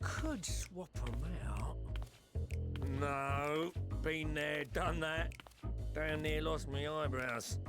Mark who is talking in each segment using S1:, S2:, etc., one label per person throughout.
S1: could swap them out. No, been there, done that. Damn near lost my eyebrows.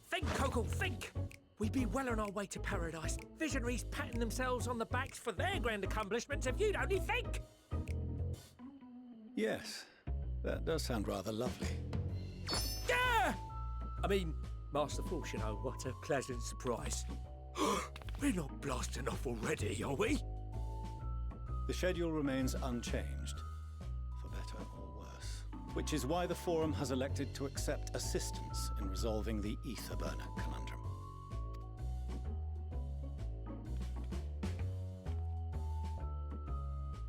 S1: Think, Coco, think! We'd be well on our way to paradise. Visionaries patting themselves on the backs for their grand accomplishments if you'd only think!
S2: Yes, that does sound rather lovely.
S1: Yeah! I mean, masterful, you know, what a pleasant surprise. We're not blasting off already, are we?
S2: The schedule remains unchanged, for better or worse. Which is why the Forum has elected to accept assistance in resolving the ether burner conundrum.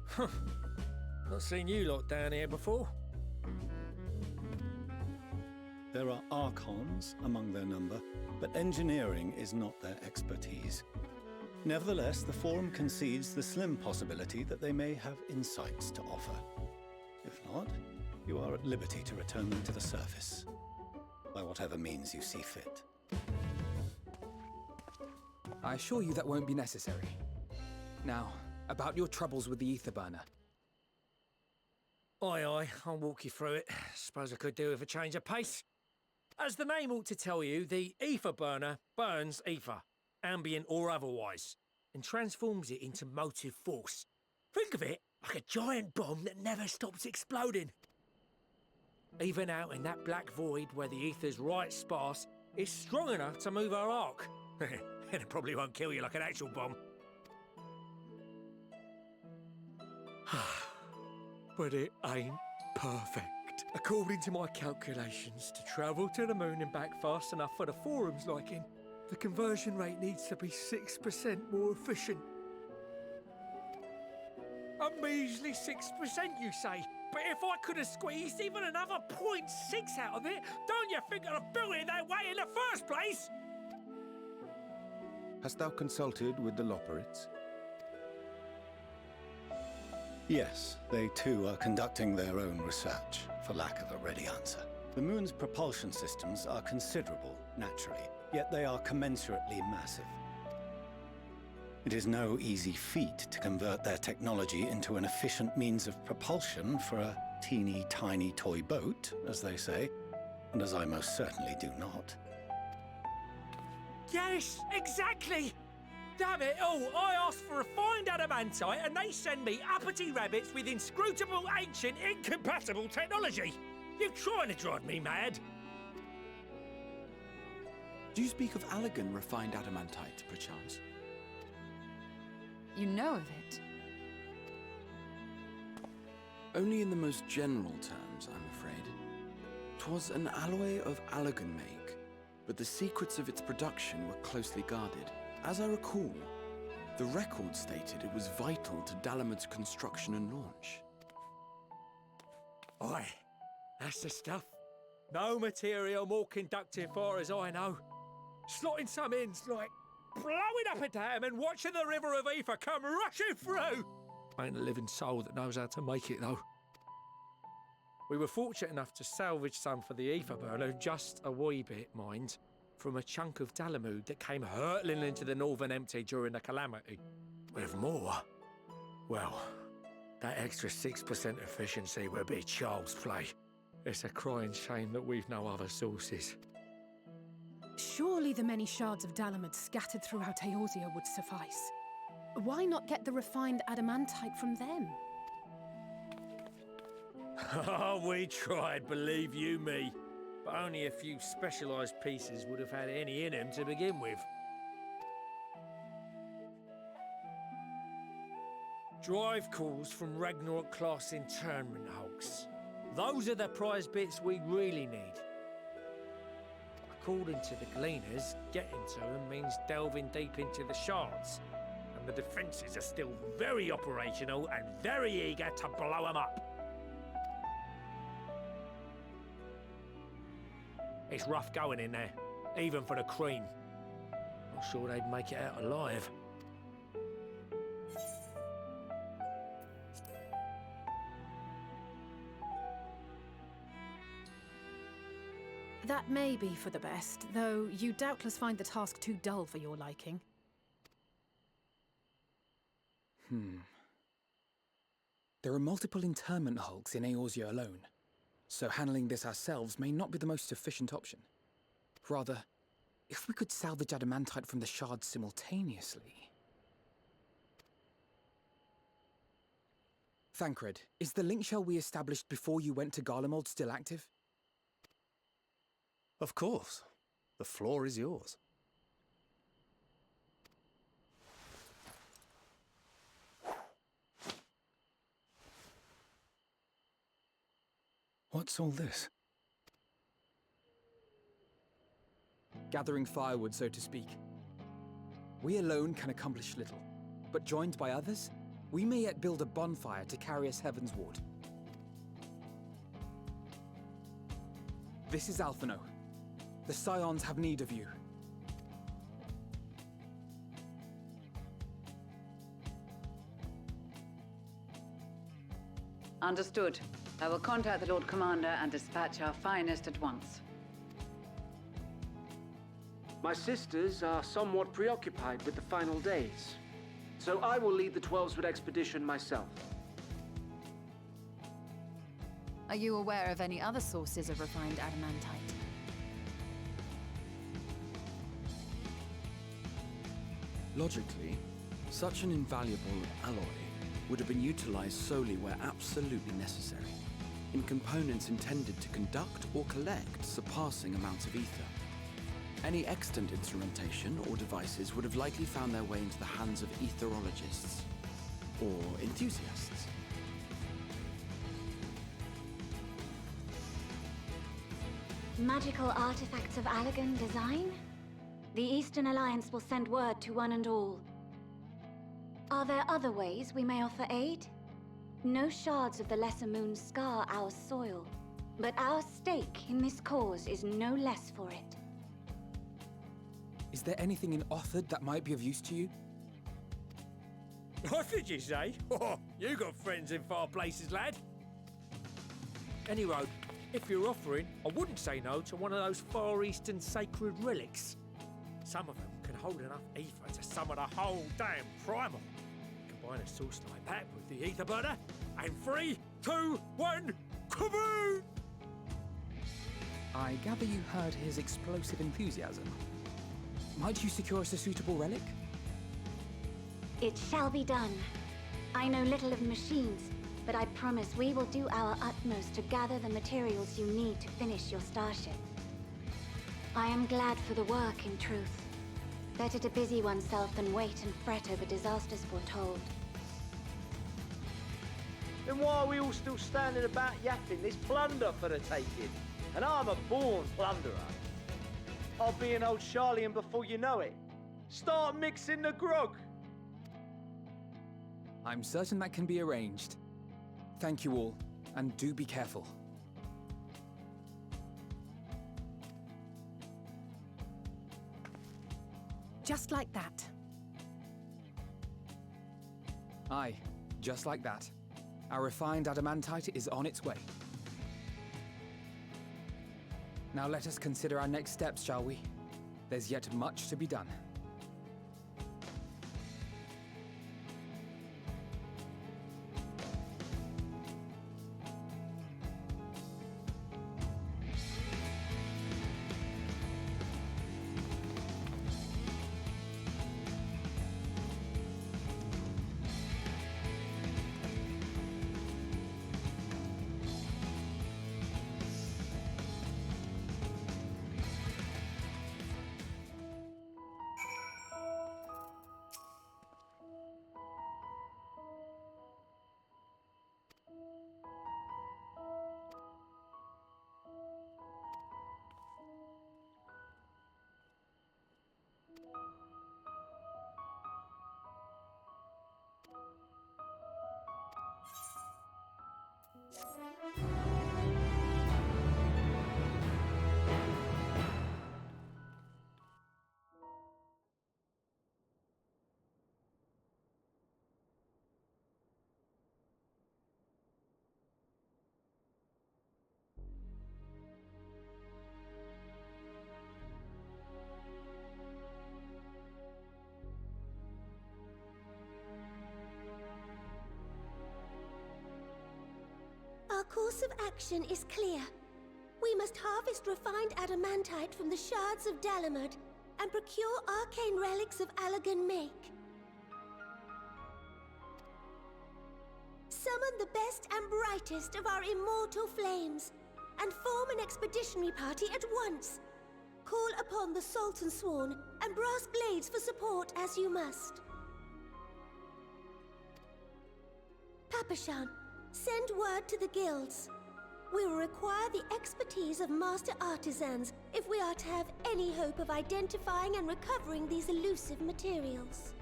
S1: Huh. Not seen you lot down here before.
S2: There are Archons among their number, but engineering is not their expertise. Nevertheless, the Forum concedes the slim possibility that they may have insights to offer. If not, you are at liberty to return them to the surface, by whatever means you see fit.
S3: I assure you that won't be necessary. Now, about your troubles with the ether burner.
S1: Aye, aye, I'll walk you through it. Suppose I could do with a change of pace. As the name ought to tell you, the ether burner burns ether, ambient or otherwise, and transforms it into motive force. Think of it like a giant bomb that never stops exploding. Even out in that black void where the ether's right sparse, it's strong enough to move our arc. And it probably won't kill you like an actual bomb. But it ain't perfect. According to my calculations, to travel to the moon and back fast enough for the Forum's liking, the conversion rate needs to be 6% more efficient. A measly 6%, you say? But if I could have squeezed even another 0.6 out of it, don't you think I'd have built it that way in the first place?
S4: Hast thou consulted with the Loperites?
S2: Yes, they too are conducting their own research, for lack of a ready answer. The moon's propulsion systems are considerable, naturally, yet they are commensurately massive. It is no easy feat to convert their technology into an efficient means of propulsion for a teeny tiny toy boat, as they say, and as I most certainly do not.
S1: Yes, exactly! Damn it all, I asked for refined adamantite and they send me uppity rabbits with inscrutable, ancient, incompatible technology! You're trying to drive me mad!
S5: Do you speak of Allegan refined adamantite, perchance?
S6: You know of it?
S5: Only in the most general terms, I'm afraid. 'Twas an alloy of Allegan make, but the secrets of its production were closely guarded. As I recall, the record stated it was vital to Dalamud's construction and launch.
S1: Aye, that's the stuff. No material more conductive far as I know. Slotting some in's like blowing up a dam and watching the river of ether come rushing through. Ain't a living soul that knows how to make it, though. We were fortunate enough to salvage some for the ether burner, just a wee bit, mind, from a chunk of Dalamud that came hurtling into the Northern Empty during the calamity. With more, well, that extra 6% efficiency would be child's play. It's a crying shame that we've no other sources.
S7: Surely the many shards of Dalamud scattered throughout Eorzea would suffice. Why not get the refined adamantite from them?
S1: Oh, we tried, believe you me. But only a few specialised pieces would have had any in them to begin with. Drive calls from Ragnarok-class internment hulks. Those are the prize bits we really need. According to the Gleaners, getting to them means delving deep into the shards. And the defences are still very operational and very eager to blow them up. It's rough going in there, even for the cream. Not sure they'd make it out alive.
S7: That may be for the best, though you doubtless find the task too dull for your liking.
S3: There are multiple internment hulks in Eorzea alone, so handling this ourselves may not be the most efficient option. Rather, if we could salvage adamantite from the shards simultaneously... Thancred, is the link shell we established before you went to Garlemald still active?
S6: Of course. The floor is yours.
S2: What's all this?
S3: Gathering firewood, so to speak. We alone can accomplish little, but joined by others, we may yet build a bonfire to carry us heavensward. This is Alphino. The Scions have need of you.
S8: Understood. I will contact the Lord Commander and dispatch our finest at once.
S9: My sisters are somewhat preoccupied with the final days, so I will lead the 12-Sword expedition myself.
S10: Are you aware of any other sources of refined adamantite?
S5: Logically, such an invaluable alloy would have been utilized solely where absolutely necessary, in components intended to conduct or collect surpassing amounts of ether. Any extant instrumentation or devices would have likely found their way into the hands of etherologists or enthusiasts.
S11: Magical artifacts of Allagan design? The Eastern Alliance will send word to one and all. Are there other ways we may offer aid? No shards of the Lesser Moon scar our soil, but our stake in this cause is no less for it.
S3: Is there anything in Othard that might be of use to you?
S1: What did you say? Oh, you got friends in far places, lad. Anyway, if you're offering, I wouldn't say no to one of those Far Eastern sacred relics. Some of them can hold enough ether to summon a whole damn primal. Combine a source like that with the ether burner, and 3, 2, 1, kaboom!
S3: I gather you heard his explosive enthusiasm. Might you secure us a suitable relic?
S11: It shall be done. I know little of machines, but I promise we will do our utmost to gather the materials you need to finish your starship. I am glad for the work, in truth. Better to busy oneself than wait and fret over disasters foretold.
S9: Then why are we all still standing about yapping? There's plunder for the taking, and I'm a born plunderer. I'll be an old Charlian before you know it. Start mixing the grog.
S3: I'm certain that can be arranged. Thank you all, and do be careful.
S7: Just like that.
S3: Aye, just like that. Our refined adamantite is on its way. Now let us consider our next steps, shall we? There's yet much to be done.
S11: course of action is clear. We must harvest refined adamantite from the shards of Dalamud and procure arcane relics of Allagan make. Summon the best and brightest of our immortal flames and form an expeditionary party at once. Call upon the Sultan Sworn and Brass Blades for support as you must. Papashan, send word to the guilds. We will require the expertise of master artisans if we are to have any hope of identifying and recovering these elusive materials.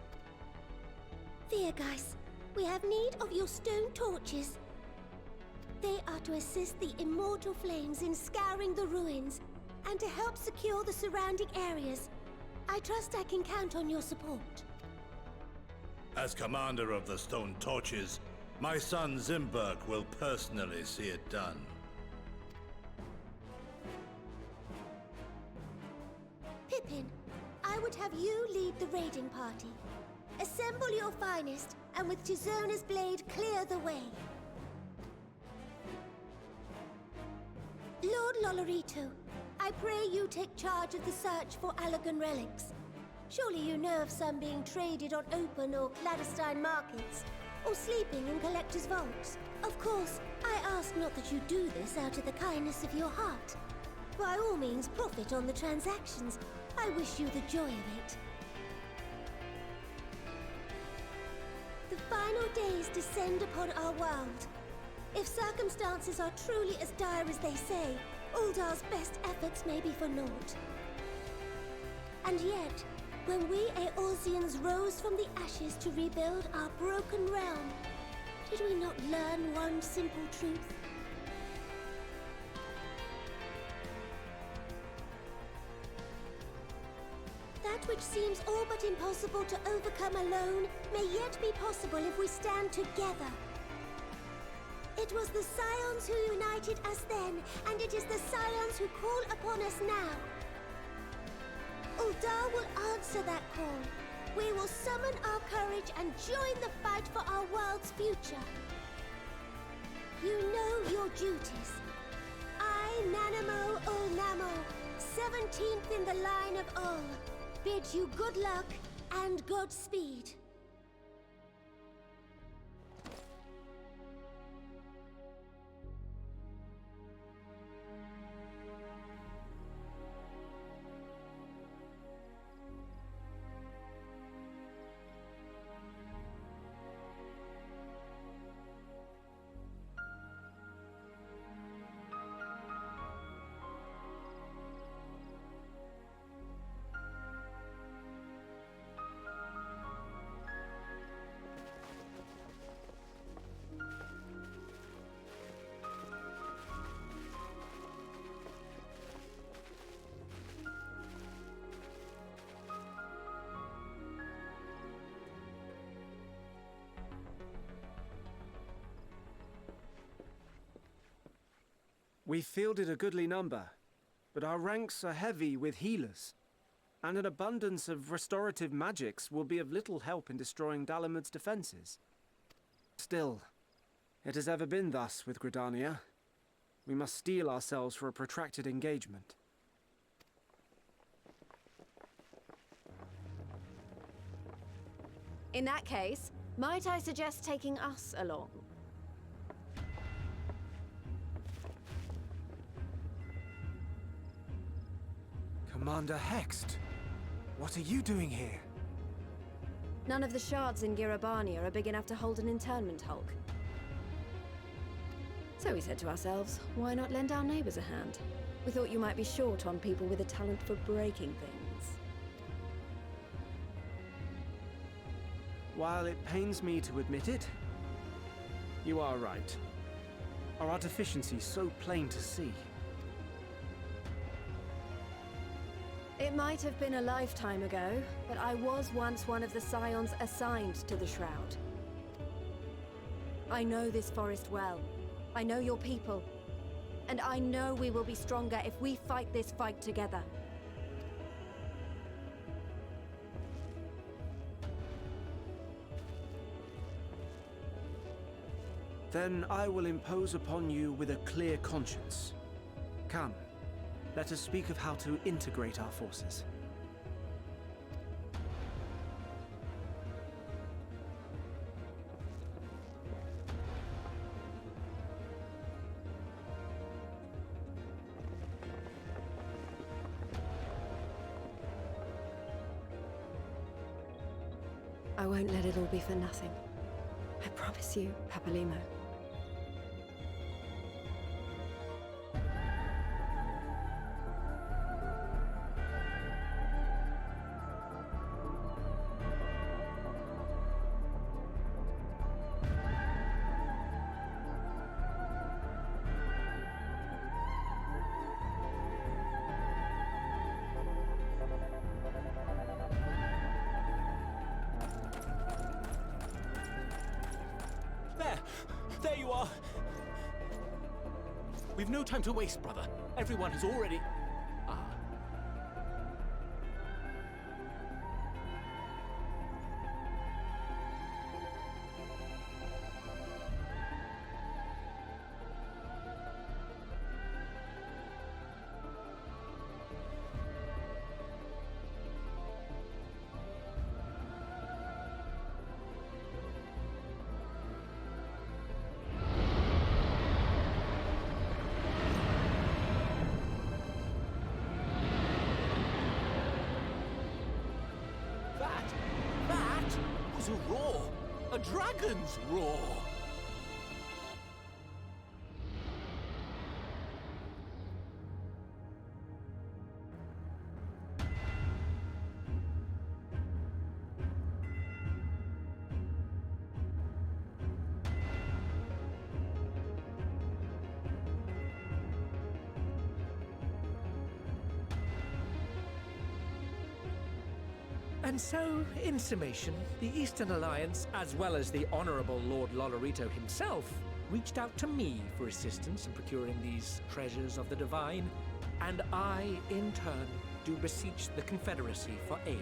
S11: Viergeist, we have need of your stone torches. They are to assist the immortal flames in scouring the ruins and to help secure the surrounding areas. I trust I can count on your support.
S12: As commander of the Stone Torches, my son Zimberg will personally see it done.
S11: Pippin, I would have you lead the raiding party. Assemble your finest, and with Tizona's blade, clear the way. Lord Lolorito, I pray you take charge of the search for Allagan relics. Surely you know of some being traded on open or clandestine markets, or sleeping in collectors' vaults. Of course, I ask not that you do this out of the kindness of your heart. By all means, profit on the transactions. I wish you the joy of it. The final days descend upon our world. If circumstances are truly as dire as they say, Uldar's best efforts may be for naught. And yet, when we Eorzeans rose from the ashes to rebuild our broken realm, did we not learn one simple truth? That which seems all but impossible to overcome alone may yet be possible if we stand together. It was the Scions who united us then, and it is the Scions who call upon us now. Uldar will answer that call. We will summon our courage and join the fight for our world's future. You know your duties. I, Nanamo Ulnamo, 17th in the line of Ul, bid you good luck and Godspeed.
S13: We fielded a goodly number, but our ranks are heavy with healers, and an abundance of restorative magics will be of little help in destroying Dalamud's defenses. Still, it has ever been thus with Gridania. We must steel ourselves for a protracted engagement.
S14: In that case, might I suggest taking us along?
S13: Commander Hext, what are you doing here?
S14: None of the shards in Girabania are big enough to hold an internment hulk. So we said to ourselves, why not lend our neighbors a hand? We thought you might be short on people with a talent for breaking things.
S13: While it pains me to admit it, you are right. Our deficiency so plain to see.
S14: It might have been a lifetime ago, but I was once one of the Scions assigned to the Shroud. I know this forest well. I know your people. And I know we will be stronger if we fight this fight together.
S13: Then I will impose upon you with a clear conscience. Come, let us speak of how to integrate our forces.
S14: I won't let it all be for nothing. I promise you, Papalimo.
S1: There you are! We've no time to waste, brother. Everyone has already... That was a roar! A dragon's roar! And so, in summation, the Eastern Alliance, as well as the Honourable Lord Lolorito himself, reached out to me for assistance in procuring these treasures of the divine, and I, in turn, do beseech the Confederacy for aid.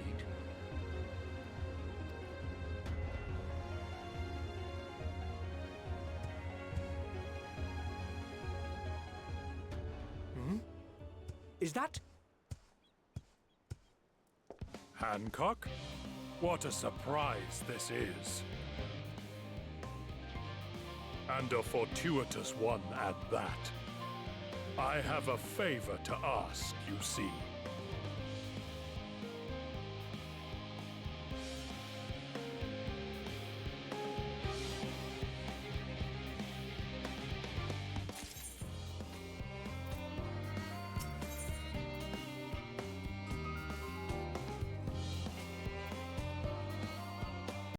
S1: Is that...
S15: Hancock? What a surprise this is. And a fortuitous one at that. I have a favor to ask, you see.